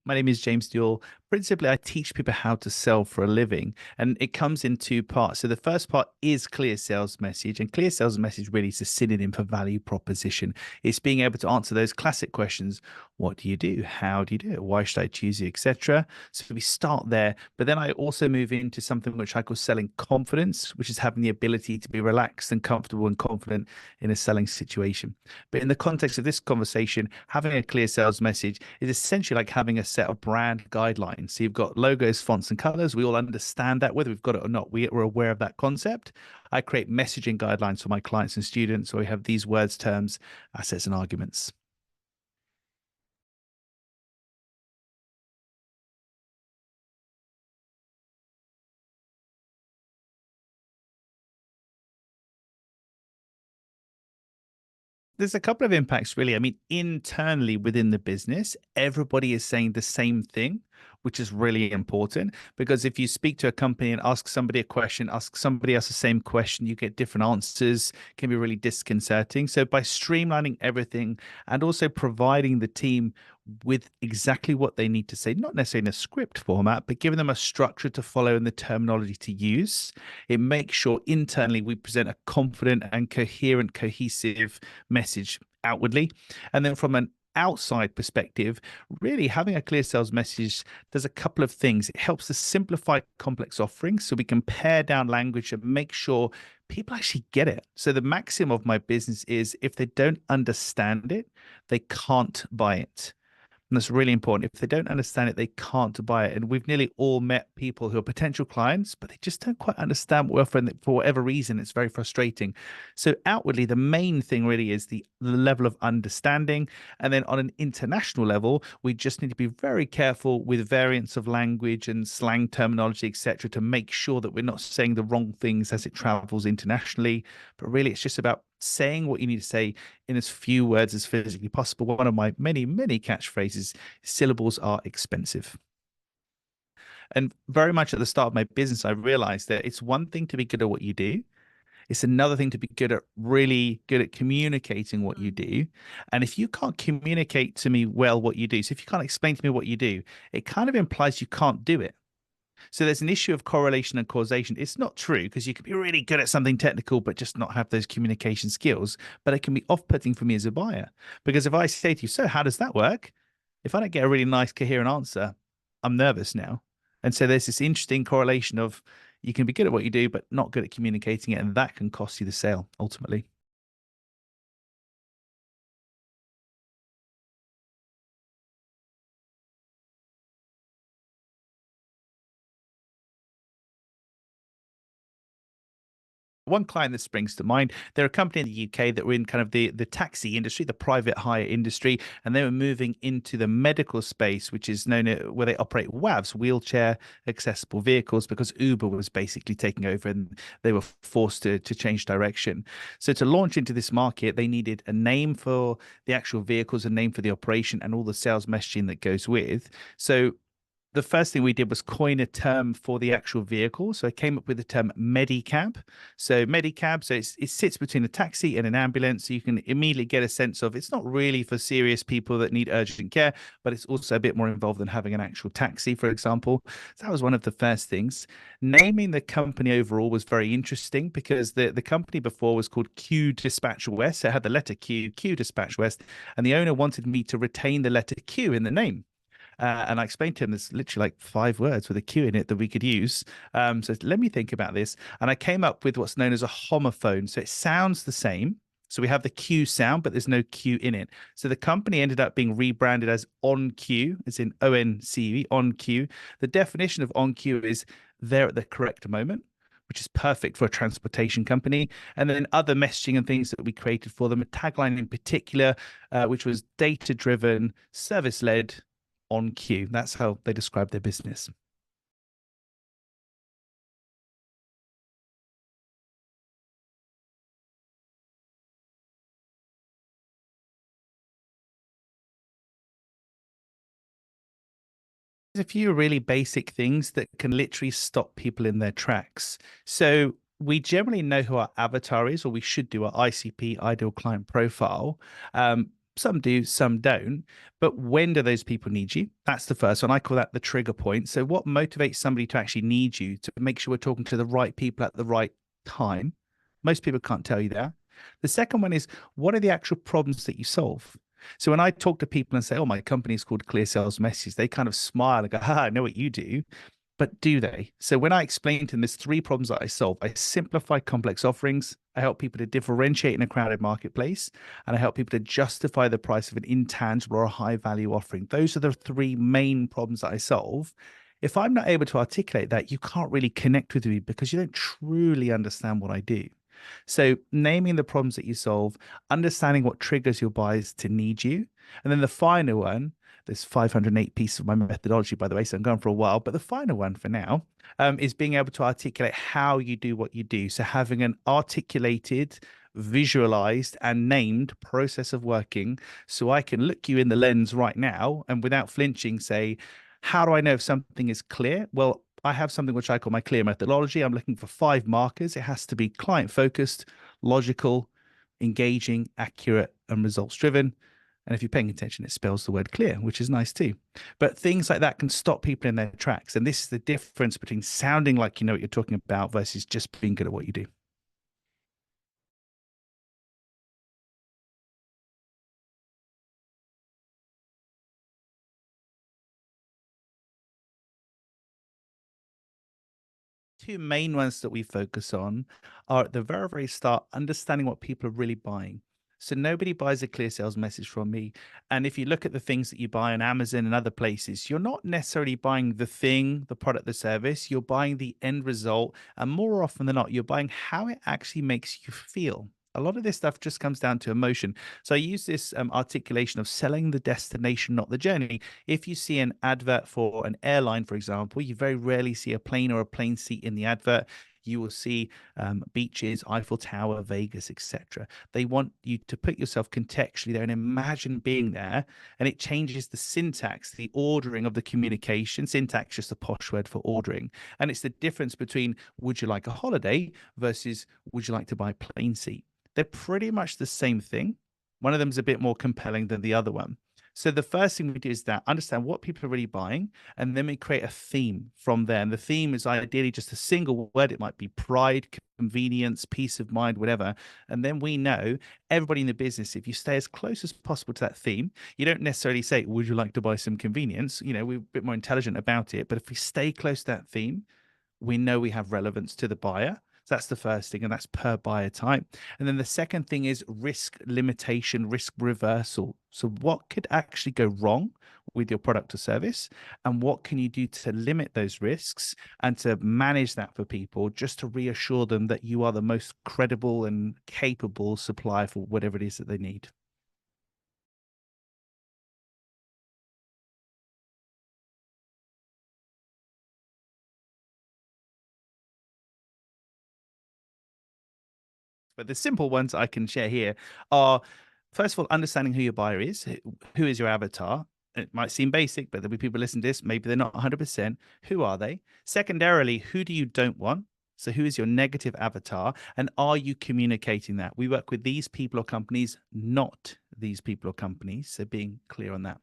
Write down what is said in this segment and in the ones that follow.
My name is James Newell. Principally, I teach people how to sell for a living, and it comes in two parts. So the first part is clear sales message, and clear sales message really is a synonym for value proposition. It's being able to answer those classic questions: what do you do? How do you do it? Why should I choose you, etc. So we start there, but then I also move into something which I call selling confidence, which is having the ability to be relaxed and comfortable and confident in a selling situation. But in the context of this conversation, having a clear sales message is essentially like having a set of brand guidelines. So you've got logos, fonts, and colors. We all understand that, whether we've got it or not. We're aware of that concept. I create messaging guidelines for my clients and students, where we have these words, terms, assets, and arguments. There's a couple of impacts, really. I mean, internally within the business, everybody is saying the same thing, which is really important. Because if you speak to a company and ask somebody a question, ask somebody else the same question, you get different answers, can be really disconcerting. So by streamlining everything and also providing the team with exactly what they need to say, not necessarily in a script format, but giving them a structure to follow and the terminology to use, it makes sure internally we present a confident and coherent, cohesive message outwardly. And then from an outside perspective, really having a clear sales message does a couple of things. It helps to simplify complex offerings so we can pare down language and make sure people actually get it. So the maxim of my business is if they don't understand it, they can't buy it. And that's really important. If they don't understand it, they can't buy it. And we've nearly all met people who are potential clients, but they just don't quite understand what we're offering. For whatever reason, it's very frustrating. So outwardly, the main thing really is the level of understanding. And then on an international level, we just need to be very careful with variants of language and slang terminology, etc., to make sure that we're not saying the wrong things as it travels internationally. But really, it's just about saying what you need to say in as few words as physically possible. One of my many, many catchphrases: syllables are expensive. And very much at the start of my business, I realized that it's one thing to be good at what you do. It's another thing to be good at, really good at communicating what you do. And if you can't communicate to me well what you do, so if you can't explain to me what you do, it kind of implies you can't do it. So there's an issue of correlation and causation. It's not true, because you can be really good at something technical, but just not have those communication skills. But it can be off-putting for me as a buyer. Because if I say to you, so how does that work? If I don't get a really nice, coherent answer, I'm nervous now. And so there's this interesting correlation of you can be good at what you do, but not good at communicating it. And that can cost you the sale ultimately. One client that springs to mind, they're a company in the UK that were in kind of the taxi industry, the private hire industry, and they were moving into the medical space, which is known where they operate WAVs, wheelchair accessible vehicles, because Uber was basically taking over and they were forced to change direction. So to launch into this market, they needed a name for the actual vehicles, a name for the operation, and all the sales messaging that goes with. So the first thing we did was coin a term for the actual vehicle. So I came up with the term Medicab. So Medicab, so it sits between a taxi and an ambulance. So you can immediately get a sense of it's not really for serious people that need urgent care, but it's also a bit more involved than having an actual taxi, for example. So that was one of the first things. Naming the company overall was very interesting, because the company before was called Q Dispatch West. So it had the letter Q, Q Dispatch West, and the owner wanted me to retain the letter Q in the name. And I explained to him there's literally like 5 words with a Q in it that we could use. So let me think about this. And I came up with what's known as a homophone. So it sounds the same. So we have the Q sound, but there's no Q in it. So the company ended up being rebranded as On Q, as in ONCE, On Q. The definition of On Q is there at the correct moment, which is perfect for a transportation company. And then other messaging and things that we created for them, a tagline in particular, which was data driven, service led, on cue. That's how they describe their business. There's a few really basic things that can literally stop people in their tracks. So we generally know who our avatar is, or we should do our ICP, ideal client profile. Some do, some don't. But when do those people need you? That's the first one. I call that the trigger point. So, what motivates somebody to actually need you to make sure we're talking to the right people at the right time? Most people can't tell you that. The second one is, what are the actual problems that you solve? So, when I talk to people and say, oh, my company is called Clear Sales Messages, they kind of smile and go, ha, I know what you do. But do they? So when I explain to them, there's three problems that I solve. I simplify complex offerings. I help people to differentiate in a crowded marketplace, and I help people to justify the price of an intangible or a high value offering. Those are the three main problems that I solve. If I'm not able to articulate that, you can't really connect with me because you don't truly understand what I do. So, naming the problems that you solve, understanding what triggers your buyers to need you. And then the final one, there's 508 pieces of my methodology, by the way, so I'm going for a while. But the final one for now is being able to articulate how you do what you do. So, having an articulated, visualized, and named process of working so I can look you in the lens right now and without flinching say, how do I know if something is clear? Well, I have something which I call my clear methodology. I'm looking for 5 markers. It has to be client focused, logical, engaging, accurate, and results driven. And if you're paying attention, it spells the word clear, which is nice too. But things like that can stop people in their tracks. And this is the difference between sounding like you know what you're talking about versus just being good at what you do. Two main ones that we focus on are at the very, very start, understanding what people are really buying. So nobody buys a clear sales message from me. And if you look at the things that you buy on Amazon and other places, you're not necessarily buying the thing, the product, the service. You're buying the end result. And more often than not, you're buying how it actually makes you feel. A lot of this stuff just comes down to emotion. So I use this articulation of selling the destination, not the journey. If you see an advert for an airline, for example, you very rarely see a plane or a plane seat in the advert. You will see beaches, Eiffel Tower, Vegas, etc. They want you to put yourself contextually there and imagine being there, and it changes the syntax, the ordering of the communication. Syntax just a posh word for ordering, and it's the difference between would you like a holiday versus would you like to buy a plane seat. They're pretty much the same thing. One of them is a bit more compelling than the other one. So the first thing we do is that understand what people are really buying, and then we create a theme from there. And the theme is ideally just a single word. It might be pride, convenience, peace of mind, whatever. And then we know everybody in the business, if you stay as close as possible to that theme, you don't necessarily say, would you like to buy some convenience? You know, we're a bit more intelligent about it. But if we stay close to that theme, we know we have relevance to the buyer. So that's the first thing, and that's per buyer type. And then the second thing is risk limitation, risk reversal. So, what could actually go wrong with your product or service? And what can you do to limit those risks and to manage that for people just to reassure them that you are the most credible and capable supplier for whatever it is that they need? But the simple ones I can share here are first of all, understanding who your buyer is, who is your avatar. It might seem basic, but there'll be people listening to this. Maybe they're not 100%. Who are they? Secondarily, who do you don't want? So, who is your negative avatar? And are you communicating that? We work with these people or companies, not these people or companies. So, being clear on that.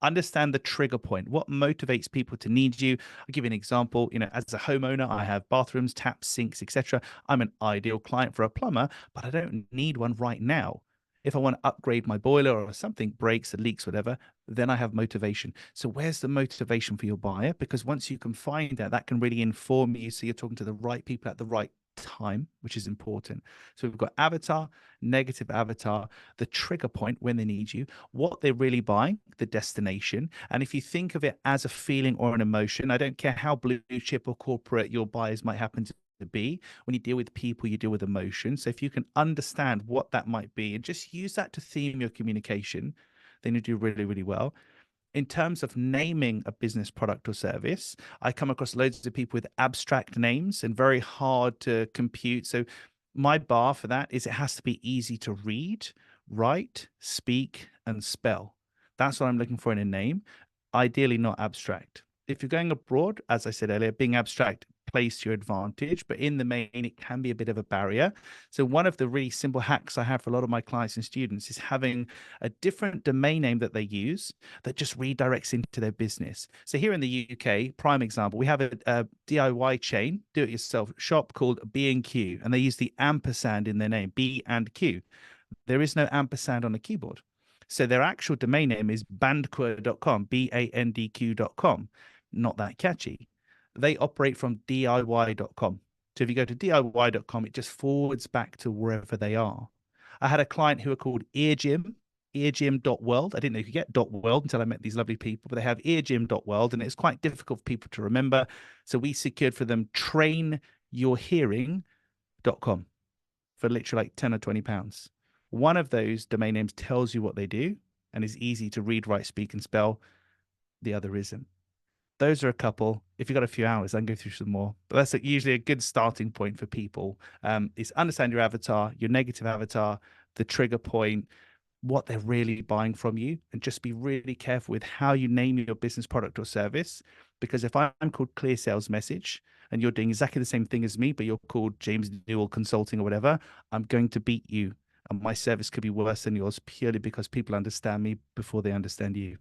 Understand the trigger point. What motivates people to need you? I'll give you an example. You know, as a homeowner, I have bathrooms, taps, sinks, etc. I'm an ideal client for a plumber, but I don't need one right now. If I want to upgrade my boiler or something breaks, it leaks, whatever, then I have motivation. So where's the motivation for your buyer? Because once you can find that, that can really inform you. So you're talking to the right people at the right time, which is important. So we've got avatar, negative avatar, the trigger point when they need you, what they're really buying, the destination. And if you think of it as a feeling or an emotion, I don't care how blue chip or corporate your buyers might happen to be. When you deal with people, you deal with emotion. So if you can understand what that might be and just use that to theme your communication, then you do really, really well. In terms of naming a business product or service, I come across loads of people with abstract names and very hard to compute. So my bar for that is it has to be easy to read, write, speak, and spell. That's what I'm looking for in a name. Ideally, not abstract. If you're going abroad, as I said earlier, being abstract plays to your advantage, but in the main, it can be a bit of a barrier. So one of the really simple hacks I have for a lot of my clients and students is having a different domain name that they use that just redirects into their business. So here in the UK, prime example, we have a DIY chain, do-it-yourself shop called B&Q, and they use the ampersand in their name, B and Q. There is no ampersand on the keyboard. So their actual domain name is bandq.com, bandq.com. Not that catchy. They operate from DIY.com. So if you go to DIY.com, it just forwards back to wherever they are. I had a client who were called Eargym, eargym.world. I didn't know you could get .world until I met these lovely people, but they have eargym.world, and it's quite difficult for people to remember. So we secured for them trainyourhearing.com for literally like 10 or 20 pounds. One of those domain names tells you what they do and is easy to read, write, speak, and spell. The other isn't. Those are a couple. If you've got a few hours, I can go through some more. But that's usually a good starting point for people. Is understand your avatar, your negative avatar, the trigger point, what they're really buying from you, and just be really careful with how you name your business product or service. Because if I'm called Clear Sales Message and you're doing exactly the same thing as me, but you're called James Newell Consulting or whatever, I'm going to beat you. And my service could be worse than yours purely because people understand me before they understand you.